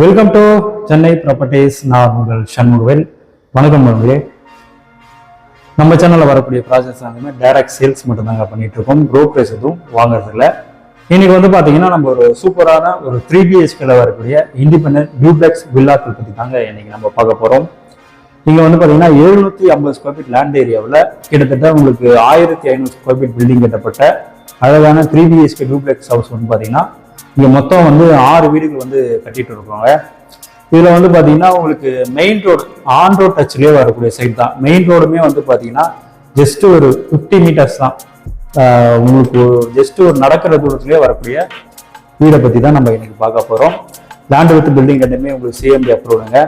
Welcome to Chennai properties. நான் உங்கள் சண்முகவேல். வணக்கம் நண்பர்களே. நம்ம சேனலில் வரக்கூடிய ப்ராஜெக்ட்ஸ் எல்லாமே டைரக்ட் சேல்ஸ் மட்டும்தாங்க பண்ணிட்டு இருக்கோம். ப்ரோக்கரேஜ் எதுவும் வாங்குறதில்ல. இன்னைக்கு பார்த்தீங்கன்னா நம்ம ஒரு சூப்பரான ஒரு 3 BHKல வரக்கூடிய இண்டிபெண்டன்ட் டியூப்ளெக்ஸ் வில்லாக்கள் பற்றி தாங்க இன்னைக்கு நம்ம பார்க்க போகிறோம். இங்கே பார்த்தீங்கன்னா 750 ஸ்கொயர் ஃபீட் லேண்ட் ஏரியாவில் கிட்டத்தட்ட உங்களுக்கு 1500 ஸ்கொயர் ஃபீட் பில்டிங் கட்டப்பட்ட அழகான 3 BHK டியூப்ளெக்ஸ் ஹவுஸ் பார்த்தீங்கன்னா இங்கே மொத்தம் 6 வீடுகள் கட்டிட்டு இருக்காங்க. இதில் பார்த்தீங்கன்னா உங்களுக்கு மெயின் ரோடு ஆன் ரோட் டச்லேயே வரக்கூடிய சைட் தான். மெயின் ரோடுமே பார்த்தீங்கன்னா ஜஸ்ட் ஒரு 50 மீட்டர்ஸ் தான். உங்களுக்கு ஜஸ்ட் ஒரு நடக்கிற தூரத்துலேயே வரக்கூடிய வீடை பற்றி தான் நம்ம இன்னைக்கு பார்க்க போகிறோம். லேண்ட் வித் பில்டிங் ரெண்டுமே உங்களுக்கு CMD அப்ரூவ்டுங்க.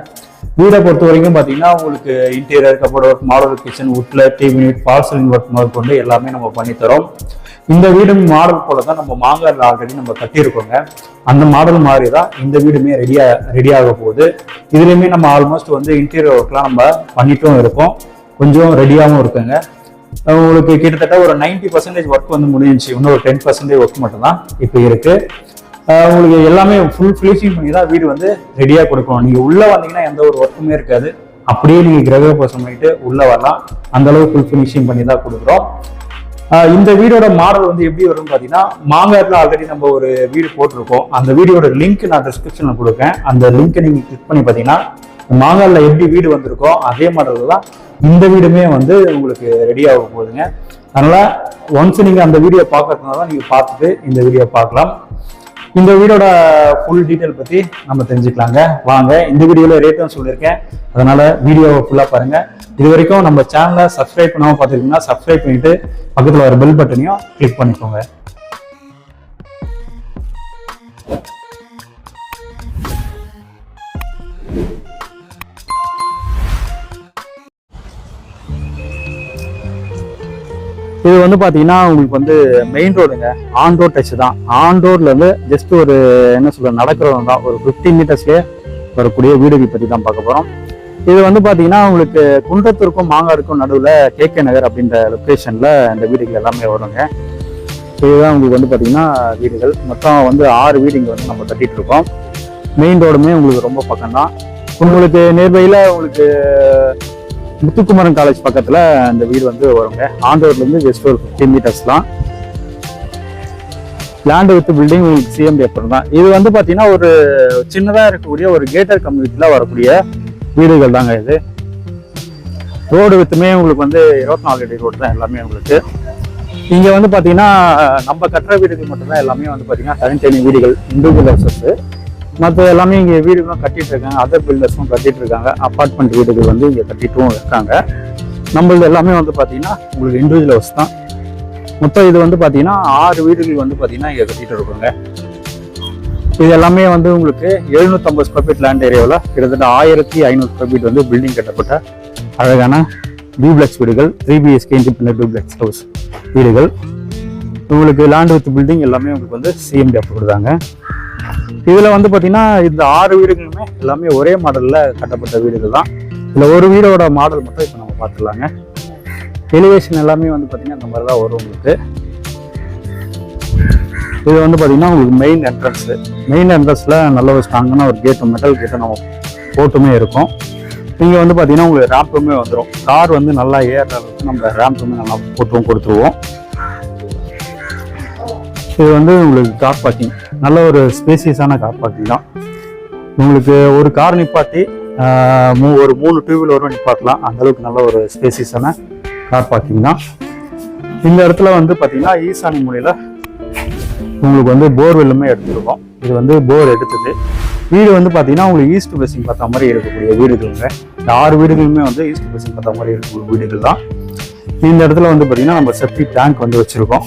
வீடை பொறுத்த வரைக்கும் பார்த்தீங்கன்னா உங்களுக்கு interior cupboard work, model kitchen, உட்ல TV unit, fall ceiling work முதல் கொண்டு எல்லாமே நம்ம பண்ணித்தரோம். இந்த வீடு மாடல் போல தான் நம்ம மாங்காரில் ஆல்ரெடி நம்ம கட்டியிருக்கோங்க. அந்த மாடல் மாதிரி தான் இந்த வீடுமே ரெடியாக போகுது. இதுலேயுமே நம்ம ஆல்மோஸ்ட் இன்டீரியர் ஒர்க்லாம் நம்ம பண்ணிட்டும் இருக்கோம், கொஞ்சம் ரெடியாகவும் இருக்குங்க. உங்களுக்கு கிட்டத்தட்ட ஒரு 90% ஒர்க் முடிஞ்சிச்சு. இன்னும் ஒரு 10% ஒர்க் மட்டும் தான் இப்போ இருக்கு. உங்களுக்கு எல்லாமே ஃபுல் ஃபினிஷிங் பண்ணி தான் வீடு ரெடியாக கொடுக்கணும். நீங்கள் உள்ளே வந்தீங்கன்னா எந்த ஒரு ஒர்க்குமே இருக்காது. அப்படியே நீங்கள் கிரகப்பிரவேசம் பண்ணிட்டு உள்ளே வரலாம். அந்த அளவுக்கு ஃபுல் ஃபினிஷிங் பண்ணி தான் கொடுக்குறோம். இந்த வீடோட மாடல் எப்படி வரும்னு பார்த்தீங்கன்னா, மாங்காரில் ஆல்ரெடி நம்ம ஒரு வீடு போட்டிருக்கோம். அந்த வீடியோட லிங்க் நான் டிஸ்கிரிப்ஷனில் கொடுப்பேன். அந்த லிங்க்கை நீங்கள் கிளிக் பண்ணி பார்த்தீங்கன்னா மாங்காரில் எப்படி வீடு வந்திருக்கோ அதே மாடலில் தான் இந்த வீடுமே உங்களுக்கு ரெடியாக போகுதுங்க. அதனால் ஒன்ஸ் நீங்கள் அந்த வீடியோ பார்க்கறதுனால தான் நீங்கள் பார்த்துட்டு இந்த வீடியோ பார்க்கலாம். இந்த வீடோட ஃபுல் டீட்டெயில் பற்றி நம்ம தெரிஞ்சுக்கலாங்க. வாங்க. இந்த வீடியோவில் ரேட்டும் சொல்லியிருக்கேன், அதனால வீடியோவை ஃபுல்லாக பாருங்க. இது வரைக்கும் நம்ம சேனலை சப்ஸ்கிரைப் பண்ணாமல் பார்த்துருக்கீங்கன்னா சப்ஸ்கிரைப் பண்ணிட்டு பக்கத்தில் வர பெல் பட்டனையும் கிளிக் பண்ணிக்கோங்க. இது பார்த்தீங்கன்னா உங்களுக்கு மெயின் ரோடுங்க. ஆன் ரோட் டச் தான். ஆன் ரோட்ல ஜஸ்ட் ஒரு நடக்கிறவங்க தான் ஒரு 50 மீட்டர்ஸ்லேயே வரக்கூடிய வீடுகள் பற்றி தான் பார்க்க போகிறோம். இது பார்த்தீங்கன்னா உங்களுக்கு குன்றத்தூருக்கும் மாங்காருக்கும் நடுவில் KK நகர் அப்படின்ற லொக்கேஷனில் இந்த வீடுகள் எல்லாமே வருங்க. இதுதான் உங்களுக்கு பார்த்தீங்கன்னா வீடுகள் மொத்தம் 6 வீடு இங்கே நம்ம கட்டிட்டு இருக்கோம். மெயின் ரோடுமே உங்களுக்கு ரொம்ப பக்கம் தான். உங்களுக்கு நியர்பையில் உங்களுக்கு முத்துக்குமரன் காலேஜ் பக்கத்தில் இந்த வீடு வருங்க. ஆன் ரோட்லேருந்து ஜஸ்ட் ஒரு 50 மீட்டர்ஸ் தான். லேண்ட் வித் பில்டிங் உங்களுக்கு CMD அப்புறம் தான். இது பார்த்தீங்கன்னா ஒரு சின்னதாக இருக்கக்கூடிய ஒரு கேட்டர் கம்யூனிட்டியில் வரக்கூடிய வீடுகள் தாங்க. இது ரோடு வித்துமே உங்களுக்கு 24 அடி ரோடு தான் எல்லாமே உங்களுக்கு. இங்கே பார்த்தீங்கன்னா நம்ம கட்டுற வீடுகள் மட்டும்தான் எல்லாமே பார்த்தீங்கன்னா தனித்தனி வீடுகள், இண்டிவிஜுவல் ஹவுசஸ். மற்ற எல்லாமே இங்கே வீடுகளும் கட்டிட்டு இருக்காங்க. அதர் பில்டர்ஸும் கட்டிட்டு இருக்காங்க. அப்பார்ட்மெண்ட் வீடுகள் இங்கே கட்டிட்டும் இருக்காங்க. நம்மளது எல்லாமே பார்த்தீங்கன்னா உங்களுக்கு இண்டிவிஜுவல் ஹவுஸ் தான். மொத்தம் இது பார்த்தீங்கன்னா 6 வீடுகள் பார்த்தீங்கன்னா இங்கே கட்டிட்டு இருக்கோங்க. இது எல்லாமே உங்களுக்கு 750 ஸ்கொயர் ஃபீட் லேண்ட் ஏரியாவில் கிட்டத்தட்ட 1500 ஸ்கொயர் ஃபீட் பில்டிங் கட்டப்பட்ட அழகான டியூப்ளெக்ஸ் வீடுகள், 3 BHK இண்டிபெண்டன்ட் டியூப்ளெக்ஸ் ஹவுஸ் வீடுகள். உங்களுக்கு லேண்ட் வித் பில்டிங் எல்லாமே உங்களுக்கு CMD அப்ரூவ்டு தாங்க. இதில் பார்த்தீங்கன்னா இந்த 6 வீடுகளுமே எல்லாமே ஒரே மாடலில் கட்டப்பட்ட வீடுகள் தான். இதில் ஒரு வீடோட மாடல் மட்டும் இப்போ நம்ம பார்த்துக்கலாங்க. எலிவேஷன் எல்லாமே பார்த்தீங்கன்னா இந்த மாதிரி தான் வரும் உங்களுக்கு. இது பார்த்தீங்கன்னா உங்களுக்கு மெயின் என்ட்ரன்ஸு. மெயின் என்ட்ரன்ஸில் நல்ல ஒரு ஸ்ட்ராங்கான ஒரு கேட்டு, மெட்டல் கேட்டு நம்ம போட்டுமே இருக்கும். இங்கே பார்த்தீங்கன்னா உங்களுக்கு ரேம்புமே வந்துடும். கார் நல்லா ஏறுற அளவுக்கு நம்ம ரேம்புமே நல்லா போட்டும் கொடுத்துருவோம். இது உங்களுக்கு கார் பார்க்கிங், நல்ல ஒரு ஸ்பேசியஸான கார் பார்க்கிங் தான். உங்களுக்கு ஒரு கார் நிப்பாட்டி ஒரு 3 2 வீலரும் நிப்பாட்டலாம். அந்தளவுக்கு நல்ல ஒரு ஸ்பேசியஸான கார் பார்க்கிங் தான். இந்த இடத்துல பார்த்தீங்கன்னா ஈசானி மூலையில் உங்களுக்கு போர்வெல்லுமே எடுத்துருக்கோம். இது போர் எடுத்தது வீடு பார்த்தீங்கன்னா உங்களுக்கு ஈஸ்ட் ஃபேசிங் பார்த்த மாதிரி இருக்கக்கூடிய வீடுகளுங்க. இந்த 6 வீடுகளுமே ஈஸ்ட் ஃபேசிங் பார்த்த மாதிரி இருக்கக்கூடிய வீடுகள் தான். இந்த இடத்துல பார்த்தீங்கன்னா நம்ம செப்டிக் டேங்க் வச்சிருக்கோம்.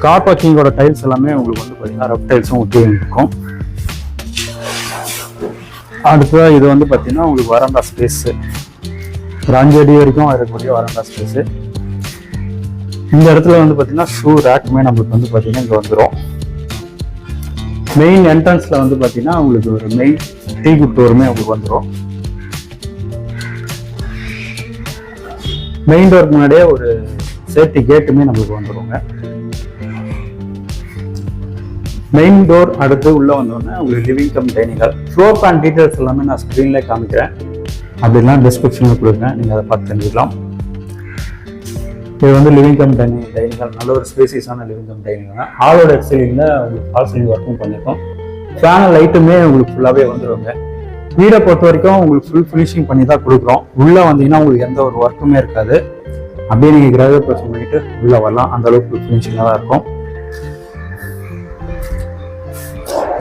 கார் பார்க்கிங்கோட டைல்ஸ் எல்லாமே உங்களுக்கு பார்த்தீங்கன்னா ரஃப் டைல்ஸும் ஒட்டி இருக்கும். அடுத்தது இது பார்த்தீங்கன்னா உங்களுக்கு வராண்டா ஸ்பேஸ், ஒரு 5 அடி வரைக்கும் இருக்கக்கூடிய வராண்டா ஸ்பேஸு. இந்த இடத்துல பார்த்தீங்கன்னா ஷூ ரேக்குமே நம்மளுக்கு பார்த்தீங்கன்னா இங்கே வந்துடும். மெயின் என்ட்ரன்ஸில் பார்த்தீங்கன்னா உங்களுக்கு ஒரு மெயின் டீ குட் டோருமே உங்களுக்கு வந்துடும். மெயின் டோருக்கு முன்னாடியே ஒரு சேஃப்டி கேட்டுமே நம்மளுக்கு வந்துடுங்க. மெயின் டோர் அடுத்து உள்ளே வந்தோடனே உங்களுக்கு living come dining hall. Floor plan details எல்லாமே நான் ஸ்க்ரீன்லேயே காமிக்கிறேன், அப்படிலாம் டிஸ்கிரிப்ஷனில் கொடுக்குறேன், நீங்கள் அதை பார்த்து தெரிஞ்சுக்கலாம். இது வந்து லிவிங் கம் டைனிங் ஹால், நல்ல ஒரு ஸ்பேசியஸான லிவிங் கம் டைனிங் ஹால். ஹாலோட எக்ஸலிங்கில் உங்களுக்கு ஃபால் சீலிங் ஒர்க்கும் பண்ணியிருக்கோம். ஃபேனல் லைட்டுமே உங்களுக்கு ஃபுல்லாகவே வந்துடுவாங்க. வீடை பொறுத்த வரைக்கும் உங்களுக்கு ஃபுல் ஃபினிஷிங் பண்ணி தான் கொடுக்குறோம். உள்ளே வந்தீங்கன்னா உங்களுக்கு எந்த ஒரு ஒர்க்குமே இருக்காது. அப்படியே நீங்கள் கிரக பிரச்சனை பண்ணிட்டு உள்ளே வரலாம், அந்த அளவுக்கு ஃபினிஷிங்காக தான் இருக்கும்.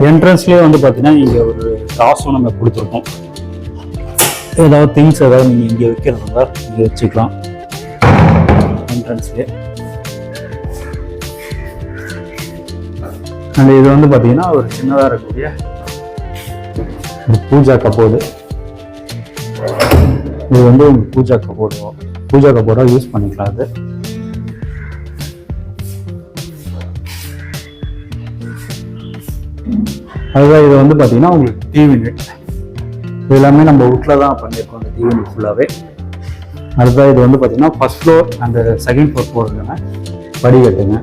என்ட்ரன்ஸ்லேயே வந்து பார்த்தீங்கன்னா இங்கே ஒரு டாஸும் நம்ம கொடுத்துருக்கோம். ஏதாவது திங்ஸ் ஏதாவது நீங்கள் இங்கே வைக்கிறதா இங்கே வச்சுக்கலாம் என்ட்ரன்ஸ்லேயே. அண்ட் இது வந்து பார்த்தீங்கன்னா ஒரு சின்னதாக இருக்கக்கூடிய ஒரு பூஜா கபோர்டு. இது வந்து உங்களுக்கு பூஜா கபோர்டாக யூஸ் பண்ணிக்கலாம். அது அதுதான் இது வந்து பார்த்தீங்கன்னா உங்களுக்கு டிவி யூனிட். இது எல்லாமே நம்ம வீட்டில் தான் பண்ணியிருக்கோம், அந்த டிவி யூனிட் ஃபுல்லாகவே. அதுதான் இது வந்து பார்த்தீங்கன்னா first floor and second floor போடுறதுங்க படிக்கட்டுங்க.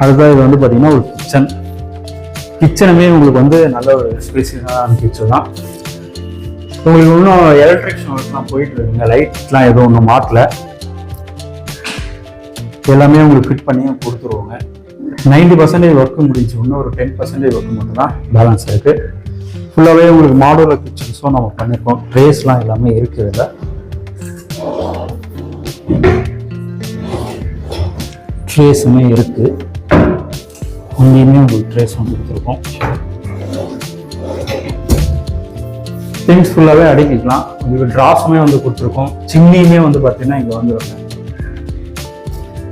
அதுதான் இது வந்து பார்த்தீங்கன்னா ஒரு கிச்சனுமே உங்களுக்கு வந்து நல்ல ஒரு ஸ்பேசியஸான கிச்சன் தான். உங்களுக்கு இன்னும் எலக்ட்ரிக்ஷன் ஒர்க்லாம் போயிட்டு இருக்குங்க, லைட்லாம் எதுவும் ஒன்றும் மாற்றல, எல்லாமே உங்களுக்கு ஃபிட் பண்ணி கொடுத்துருவோங்க. 90% ஒர்க்கு முடிஞ்சு, இன்னும் ஒரு 10% ஒர்க்கு மட்டும்தான் பேலன்ஸ் இருக்கு. ஃபுல்லாகவே உங்களுக்கு மாடுலர் கிச்சன்ஸும் நம்ம பண்ணியிருக்கோம். ட்ரேஸ்லாம் எல்லாமே இருக்குது. இதில் ட்ரேஸுமே இருக்கு, அங்கேயுமே உங்களுக்கு ட்ரேஸ் வந்து கொடுத்துருக்கோம். திங்ஸ் ஃபுல்லாகவே அடக்கிக்கலாம். உங்களுக்கு ட்ராஸுமே வந்து கொடுத்துருக்கோம். சிம்னியுமே வந்து பார்த்தீங்கன்னா இங்கே வந்துடுங்க.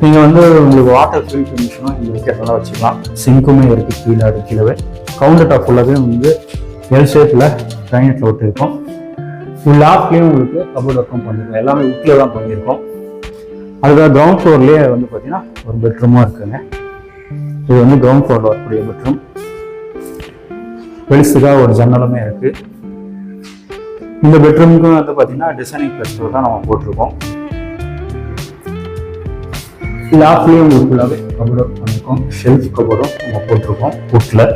நீங்கள் வந்து உங்களுக்கு வாட்டர் ஃபில்டர் மிஷினும் இங்கே வைக்கிறதெல்லாம் வச்சுக்கலாம். சிங்க்குமே இருக்குது கீழே. கவுண்டர் டாப் ஃபுல்லாகவே வந்து எல் ஷேப்பில் கிரானைட்டில் விட்டுருக்கோம். லாப்லேயும் உங்களுக்கு கபோர்ட் ஒர்க்கும் பண்ணியிருக்கோம். எல்லாமே வீட்டில் தான் பண்ணியிருக்கோம். அதுக்காக கிரவுண்ட் ஃப்ளோர்லேயே வந்து பார்த்தீங்கன்னா ஒரு பெட்ரூமும் இருக்குங்க. இது வந்து கிரவுண்ட் ஃப்ளோரில் வரக்கூடிய பெட்ரூம். வெளிச்சுக்காக ஒரு ஜன்னலுமே இருக்குது. இந்த பெட்ரூமுக்கும் வந்து பார்த்தீங்கன்னா டிசைனிங் ப்ளஸ்டர் தான் நம்ம போட்டிருக்கோம். லாப்லேயும் உங்களுக்கு ஃபுல்லாகவே கபோர்ட் ஒர்க் பண்ணியிருக்கோம். ஷெல்ஃப் கபோர்டும் நம்ம போட்டிருக்கோம் வுட்டில்.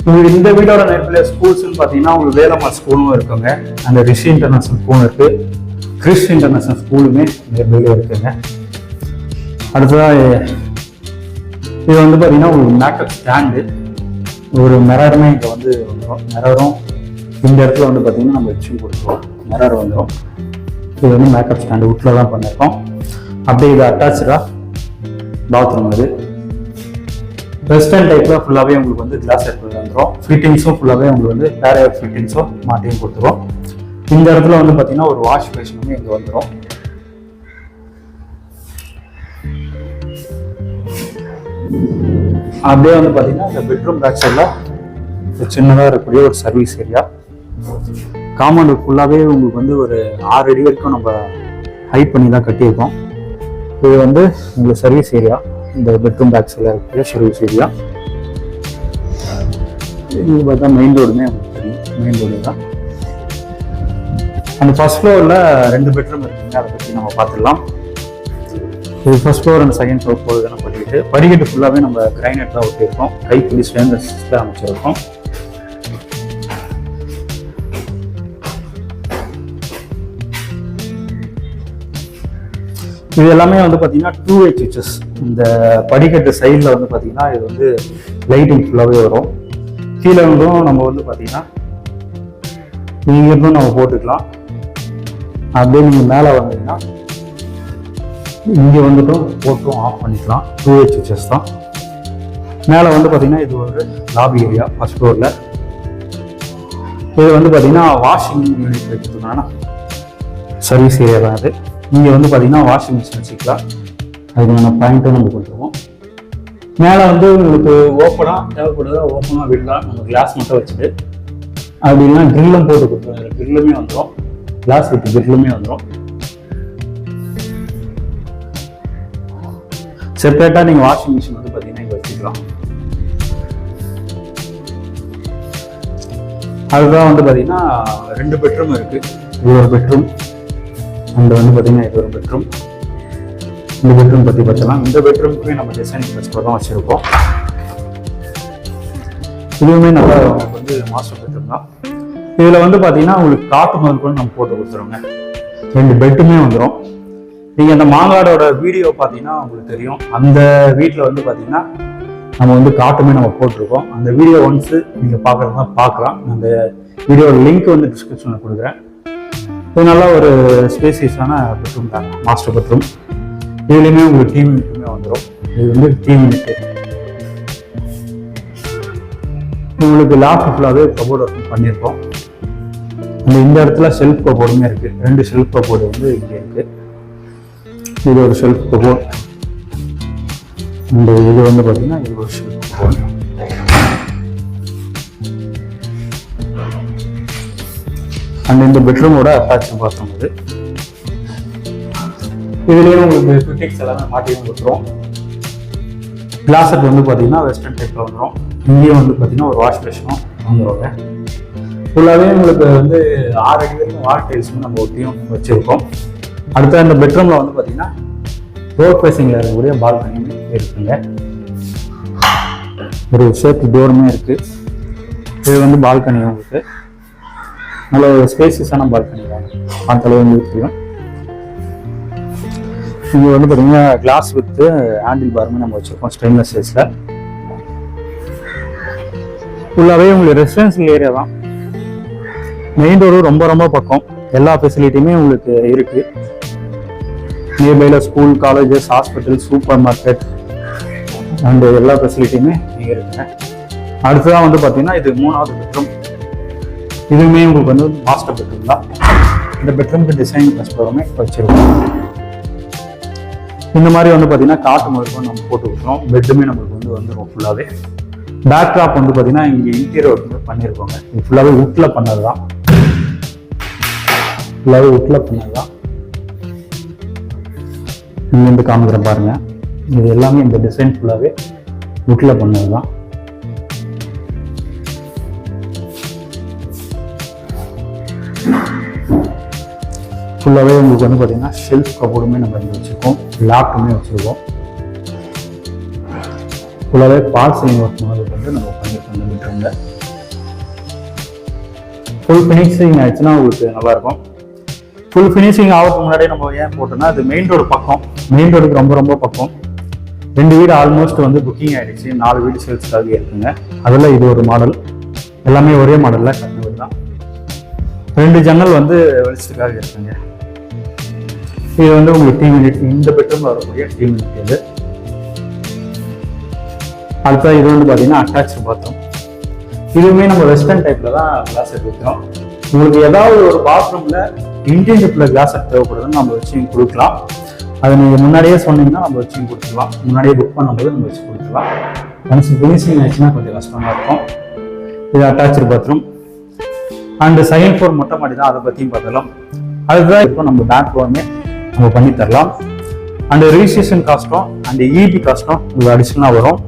உங்களுக்கு இந்த வீடோட நேரத்தில் ஸ்கூல்ஸ்ன்னு பார்த்தீங்கன்னா உங்களுக்கு வேலம்மாள் ஸ்கூலும் இருக்குங்க. அந்த ரிஷி இன்டர்நேஷனல் ஸ்கூல் இருக்கு, கிறிஸ் இன்டர்நேஷனல் ஸ்கூலுமே நியர்பைல இருக்குங்க. அடுத்ததாக இது வந்து பார்த்தீங்கன்னா உங்களுக்கு மேக்கப் ஸ்டாண்டு, ஒரு மிரருமே இங்கே வந்து வந்துடும். மிரரும் இந்த இடத்துல வந்து பார்த்தீங்கன்னா நம்ம வச்சு கொடுத்துருவோம், மிரர் வந்துடும். இது வந்து மேக்கப் ஸ்டாண்டு வீட்டில் தான் பண்ணியிருக்கோம். அப்படியே இது அட்டாச்சாக பாத்ரூம். இது வெஸ்டர்ன் டைப்பில் ஃபுல்லாகவே உங்களுக்கு வந்து கிளாஸ் எடுத்து வந்துடும். ஃபிட்டிங்ஸும் ஃபுல்லாகவே உங்களுக்கு வந்து பேரர் ஃபிட்டிங்ஸும் மாட்டியும் கொடுத்துருவோம். இந்த இடத்துல வந்து பார்த்தீங்கன்னா ஒரு வாஷ் பேஷனுமே இங்கே வந்துடும். அப்படியே வந்து பார்த்தீங்கன்னா இந்த பெட்ரூம் பேக் சைடில் சின்னதாக இருக்கக்கூடிய ஒரு சர்வீஸ் ஏரியா. காம்பவுண்ட் ஃபுல்லாகவே உங்களுக்கு வந்து ஒரு 6 அடி வரைக்கும் நம்ம ஹைட் பண்ணி தான் கட்டியிருக்கோம். இது வந்து உங்களுக்கு சர்வீஸ் ஏரியா. இந்த பெட்ரூம் பேக் சைடில் இருக்கக்கூடிய சர்வீஸ் ஏரியா. இது பார்த்தா மெயின் ரோடுமே உங்களுக்கு தெரியும், மெயின் ரோடு தான். அந்த ஃபர்ஸ்ட் ஃப்ளோரில் 2 பெட்ரூம் இருக்குங்க, அதை பற்றி நம்ம பார்த்துடலாம். இது first floor and second floor போகுதுன்னு படிக்கட்டு ஃபுல்லாகவே நம்ம கிரைனைட் தான் ஒட்டியிருக்கோம். கைப்பிடி ஸ்டெயின்லெஸ் அமைச்சிருக்கோம். இது எல்லாமே வந்து பார்த்தீங்கன்னா 2-way சுவிச்சஸ். இந்த படிக்கட்டு சைடில் வந்து பார்த்தீங்கன்னா இது வந்து லைட்டிங் ஃபுல்லாகவே வரும். கீழே இருந்தும் நம்ம வந்து பார்த்தீங்கன்னா இங்கிருந்தும் நம்ம போட்டுக்கலாம். அப்படியே நீங்கள் மேலே வந்தீங்கன்னா இங்கே வந்துட்டும் போட்டும் ஆஃப் பண்ணிக்கலாம். 2-way சுவிச்சஸ் தான். மேலே வந்து பார்த்தீங்கன்னா இது ஒரு லாபி ஏரியா ஃபர்ஸ்ட் ஃப்ளோரில். இது வந்து பார்த்தீங்கன்னா வாஷிங் யூனிட் வைக்கிறதுனால சர்வீஸ் ஏரியா தான் இது. இங்கே வந்து பார்த்தீங்கன்னா வாஷிங் மிஷின் வச்சுக்கலாம். அதுக்கான பாயிண்ட்டும் நம்ம கொடுத்துருவோம். மேலே வந்து உங்களுக்கு ஓப்பனாக தேவைப்படுதா ஓப்பனாக விடலாம். நம்ம கிளாஸ் மட்டும் வச்சுட்டு அப்படின்னா கிரில்லும் போட்டு கொடுத்துருவோம். கிரில்லுமே வந்துடும், கிளாஸ் வித் கிரில்லுமே வந்துடும். செப்பரேட்டாக நீங்கள் வாஷிங் மிஷின் வந்து பார்த்தீங்கன்னா இங்கே வச்சுக்கலாம். அதுதான் வந்து பார்த்தீங்கன்னா 2 பெட்ரூம் இருக்குது. இது ஒரு பெட்ரூம் அண்ட் வந்து பார்த்தீங்கன்னா இது ஒரு பெட்ரூம். இந்த பெட்ரூம் பற்றி பார்த்தலாம். இந்த பெட்ரூமுக்குமே நம்ம டிசைன் ப்ளஸ் தான் வச்சுருக்கோம். இதுவுமே நல்லா உங்களுக்கு வந்து மாஸ்டர் பெட்ரூம் தான். இதில் வந்து பார்த்தீங்கன்னா உங்களுக்கு காட்டு முதல் கூட நம்ம போட்டு கொடுத்துருவோங்க. 2 பெட்டுமே வந்துடும். நீங்கள் அந்த மாங்காடோட வீடியோ பார்த்தீங்கன்னா உங்களுக்கு தெரியும். அந்த வீட்டில் வந்து பார்த்தீங்கன்னா நம்ம வந்து காட்டுமே நம்ம போட்டிருக்கோம். அந்த வீடியோ ஒன்ஸு நீங்கள் பார்க்குறதா பார்க்கலாம். அந்த வீடியோட லிங்க் வந்து டிஸ்கிரிப்ஷனில் கொடுக்குறேன். இது நல்லா ஒரு ஸ்பேசியஸான பெட்ரூம் தாங்க, மாஸ்டர் பெட்ரூம். இதுலேயுமே உங்களுக்கு டிவி யூனிட்டுமே வந்துடும். இது வந்து டிவி யூனிட்டு. உங்களுக்கு லேப்டாப் ஃபுல்லாகவே கபோர்டு ஒர்க் பண்ணியிருக்கோம். இந்த இடத்துல செல்ஃப் கபோர்டுமே இருக்குது. 2 செல்ஃப் கபோர்டு வந்து இங்கே இருக்குது. இது ஒரு செல்ஃப் கபோர்டு. இந்த இது வந்து பார்த்தீங்கன்னா இது ஒரு செல்ஃப் கபோர்டு. அண்ட் இந்த பெட்ரூமோட அட்டாச் பாத்ரூம் இது. இதுலேயும் உங்களுக்கு ஃபிட்டிங்ஸ் எல்லாமே மாட்டியும் கொடுத்துரும். கிளாஸட் வந்து பார்த்தீங்கன்னா வெஸ்டர்ன் டைப்பில் வந்துடும். இங்கேயும் வந்து பார்த்தீங்கன்னா ஒரு வாஷ் பேஷனும் வந்துடுவாங்க. ஃபுல்லாகவே உங்களுக்கு வந்து 6 அடி வரைக்கும் வால் டைல்ஸுமே நம்ம ஒட்டியும் வச்சுருக்கோம். அடுத்த இந்த பெட்ரூமில் வந்து பார்த்தீங்கன்னா டோர் ஃபேஸிங்கில் இருக்கக்கூடிய பால்கனியுமே இருக்குங்க. ஒரு சேஃப்டி டோருமே இருக்குது. இது வந்து பால்கனி உங்களுக்கு நல்ல ஒரு ஸ்பேசியஸான பால்கனி தான். பார்த்தாலே வந்து தெரியும். இங்கே வந்து பார்த்தீங்கன்னா கிளாஸ் வித்து ஹேண்டில் பாருமே நம்ம வச்சுருக்கோம் ஸ்டெயின்லெஸ் ஸ்டீல்ஸில். ஃபுல்லாகவே உங்களுக்கு ரெசிடென்சியல் ஏரியா தான். மெயின் ரோடு ரொம்ப ரொம்ப பக்கம். எல்லா ஃபெசிலிட்டியுமே உங்களுக்கு இருக்குது. நியர்பைல school, colleges, hospital, super market and எல்லா ஃபெசிலிட்டியுமே இங்கே இருக்குங்க. அடுத்ததான் வந்து பார்த்தீங்கன்னா இது 3வது பெட்ரூம். இதுவுமே உங்களுக்கு வந்து மாஸ்டர் பெட்ரூம் தான். இந்த பெட்ரூமுக்கு டிசைன் ப்ளஸ் ப்ளஸுமே வச்சிருக்கோம். இந்த மாதிரி வந்து பார்த்தீங்கன்னா காட்டு முதல்ல நம்ம போட்டு கொடுக்குறோம். பெட்டுமே நம்மளுக்கு வந்து வந்துடும் ஃபுல்லாகவே. பேக் ட்ராப் வந்து பார்த்தீங்கன்னா இங்கே இன்டீரியர் ஒர்க் பண்ணியிருக்கோங்க. இது ஃபுல்லாகவே வுட்டில் பண்ணது தான். ஃபுல்லாகவே வுட்டில் பண்ணது தான். இங்கேருந்து காமிக்கிறேன் பாருங்க. இது எல்லாமே இந்த டிசைன் ஃபுல்லாகவே வுட்டில் பண்ணது தான். ஃபுல்லாகவே உங்களுக்கு வந்து பார்த்தீங்கன்னா ஷெல்ஃப் கபோர்டுமே நம்ம இங்கே வச்சுருக்கோம். லேப்டாப்புமே வச்சுருக்கோம். ஃபுல்லாகவே பால் சீலிங் ஒர்க் மாதிரி வந்து நம்ம பண்ணியிருக்கோம் இந்த பெட்ரூமில். ஃபுல் ஃபினிஷிங் ஆயிடுச்சுன்னா உங்களுக்கு நல்லாயிருக்கும். ஃபுல் ஃபினிஷிங் ஆகிறதுக்கு முன்னாடியே நம்ம ஏன் போட்டோம்னா அது மெயின் ரோடு பக்கம். மெயின் ரோடுக்கு ரொம்ப ரொம்ப பக்கம். 2 வீடு ஆல்மோஸ்ட் வந்து புக்கிங் ஆகிடுச்சு. 4 வீடு சேல்ஸ்க்காக இருக்குங்க. அதில் இது ஒரு மாடல். எல்லாமே ஒரே மாடலில் கட்டினது தான். 2 ஜன்னல் வந்து வெளிச்சத்துக்காக இருக்குங்க. இது வந்து உங்களுக்கு டிவி யூனிட். இந்த பெட்ரூமில் வரக்கூடிய டிவி யூனிட் இது. அடுத்த இது வந்து பார்த்தீங்கன்னா அட்டாச் பாத்ரூம். இதுவுமே நம்ம வெஸ்டர்ன் டைப்பில் தான் கிளாஸ் எடுத்துக்கிறோம். உங்களுக்கு ஏதாவது ஒரு பாத்ரூமில் இன்டீரியர்ல கிளாஸ் தேவைப்படுதுன்னு நம்ம வச்சு கொடுக்கலாம். அதை நீங்கள் முன்னாடியே சொன்னீங்கன்னா நம்ம வச்சு கொடுத்துக்கலாம். முன்னாடியே புக் பண்ணும்போது நம்ம வச்சு கொடுத்துக்கலாம். ஒன்ஸ் ஃபினிஷிங் ஆயிடுச்சுன்னா கொஞ்சம் கஷ்டமாக இருக்கும். இது attach bathroom. And second floor மொட்டை மாடி தான். அதை பற்றியும் பார்த்துக்கலாம். அதுதான் இப்போ நம்ம பேங்க் லோனுமே நம்ம பண்ணி தரலாம். அண்ட் ரிஜிஸ்ட்ரேஷன் காஸ்ட்டும் அண்ட் இபி காஸ்ட்டும் உங்களுக்கு அடிஷனலாக வரும்.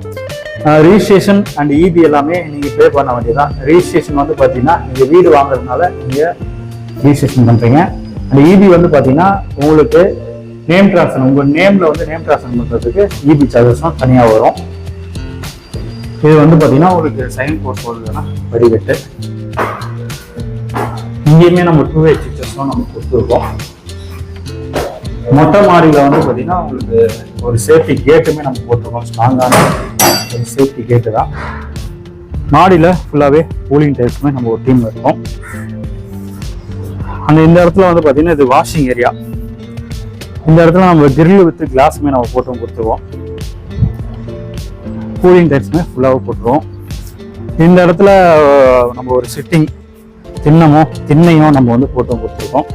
ரிஜிஸ்ட்ரேஷன் அண்ட் இபி எல்லாமே நீங்கள் பே பண்ண வேண்டியதான். ரிஜிஸ்ட்ரேஷன் வந்து பார்த்தீங்கன்னா நீங்கள் வீடு வாங்குறதுனால நீங்கள் ரிஜிஸ்ட்ரேஷன் பண்ணுறீங்க. அண்ட் இபி வந்து பார்த்தீங்கன்னா உங்களுக்கு நேம் ட்ரான்ஸ்ஃபர், உங்கள் நேமில் வந்து நேம் ட்ரான்ஸ்ஃபர் பண்ணுறதுக்கு இபி சார்ஜஸும் தனியாக வரும். இது வந்து பார்த்தீங்கன்னா உங்களுக்கு சைன் போர்ட் போடுறதுன்னா வடிகட்டு. இங்கேயுமே நம்ம 2way சுவிட்சஸும் நம்ம கொடுத்துருக்கோம். மொட்டை மாடியில் வந்து பார்த்தீங்கன்னா உங்களுக்கு ஒரு சேஃப்டி கேட்டுமே நம்ம போட்டிருக்கோம். ஸ்ட்ராங்கான ஒரு சேஃப்டி கேட்டு தான். மாடியில் ஃபுல்லாகவே கூலிங் டைப்ஸுமே நம்ம ஒரு டீம் இருக்கோம். அந்த இந்த இடத்துல வந்து பார்த்தீங்கன்னா இது வாஷிங் ஏரியா. இந்த இடத்துல நம்ம கிரில் வித்து கிளாஸுமே நம்ம போட்டும் கொடுத்துருவோம். கூலிங் டைப்ஸுமே ஃபுல்லாகவே போட்டுருவோம். இந்த இடத்துல நம்ம ஒரு சிட்டிங் திண்ணையும் நம்ம வந்து போட்டும் கொடுத்துருக்கோம்.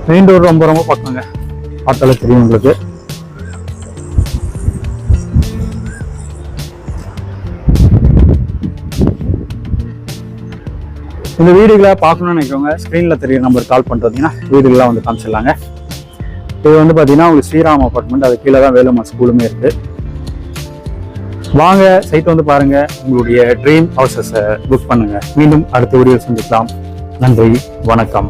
மெயின் டோர் ரொம்ப ரொம்ப பக்கங்க. பார்த்தாலே தெரியும் உங்களுக்கு. இந்த வீடுகளை பார்க்கணும்னு நினைக்கிறவங்க ஸ்க்ரீனில் தெரிய நம்பர் கால் பண்ணுறீங்கன்னா வீடுகள்லாம் வந்து காமிச்சிடலாங்க. இது வந்து பார்த்தீங்கன்னா உங்களுக்கு ஸ்ரீராம் அப்பார்ட்மெண்ட். அது கீழே தான் வேலுமாள் ஸ்கூலுமே இருக்குது. வாங்க சைட் வந்து பாருங்க, உங்களுடைய ட்ரீம் ஹவுசஸை புக் பண்ணுங்க. மீண்டும் அடுத்த வீடியோ சந்திக்கலாம். நன்றி, வணக்கம்.